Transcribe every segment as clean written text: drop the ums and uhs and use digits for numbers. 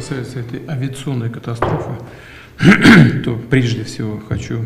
касается этой авиационной катастрофы, то прежде всего хочу...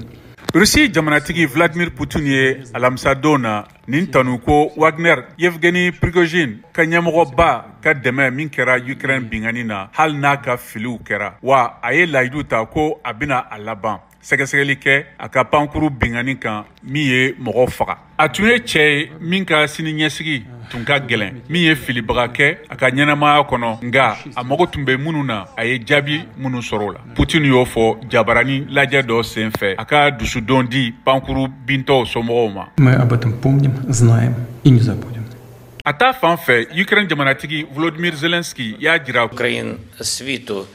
Russie jamanatigi Vladimir Putin ye alamisa don na nin tanu ko Wagner Yevgeny Prigozhin ka ɲɛmɔgɔba ka dɛmɛ min kɛra Ukraine bingani na hali n'a ka filiw kɛra wa a ye layidu ta ko a bɛna a laban sɛgɛsɛgɛli kɛ a ka pankuru bingani kan min ye mɔgɔ faga a tun ye cɛ ye min ka siniɲɛsigi tun ka gɛlɛn min ye filibaga kɛ a ka ɲɛnamaya kɔnɔ nga a mago tun bɛ minnu na a ye jaabi minnu sɔrɔ o la Putin y'o fɔ jabarani lajɛ dɔ senfɛ a ka dusudon di pankuru bintɔw somɔgɔw ma. Мы об этом помним, знаем и не забудем. A ta fan fɛ Ukraine jamanatigi Volodymyr Zelensky y'a jira країн світу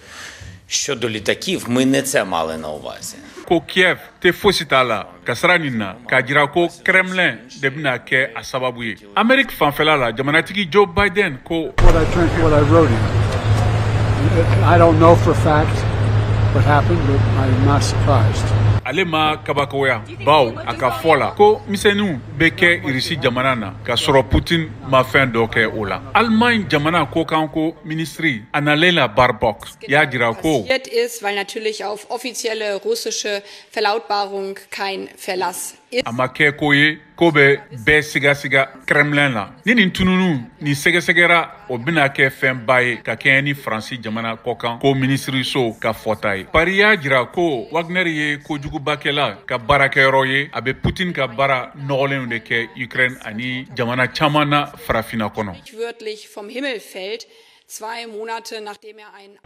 щодо літаків, ми не це мали на увазі. ko Kiev tɛ fosi t'a la kasara nin na k'a jira ko Kremlin de bɛna kɛ a sababu ye. Amérique fanfɛla la jamanatigi Joe Biden ko what I wrote in. I don't know for a fact what happened, but I'm not surprised. ale ma kabakoya baw a ka fɔ la ko misɛnninw bɛ kɛ Irisi jamana na ka sɔrɔ Putin ma fɛn dɔ kɛ o la. Allemagne jamana kokanko ministri Annalena Baerbock y'a jira ko passiert ist, weil natürlich auf offizielle russische Verlautbarung kein Verlass ist. a ma kɛ ko ye ko bɛ bɛɛ sigasiga Kremlin la ni nin tununu ni sɛgɛsɛgɛra o bɛna kɛ fɛnba ye ka kɛɲɛ ni Faransi jamana kɔkan ko minisiriso ka fɔta ye. Paris y'a jira ko Wagner ye kojugubakɛla ka baarakɛyɔrɔ ye a bɛ Putin ka baara nɔgɔlenw de kɛ Ukraine ani jamana caman na farafinna kɔnɔ. Wörtlich vom Himmel fällt, 2 Monate nachdem ein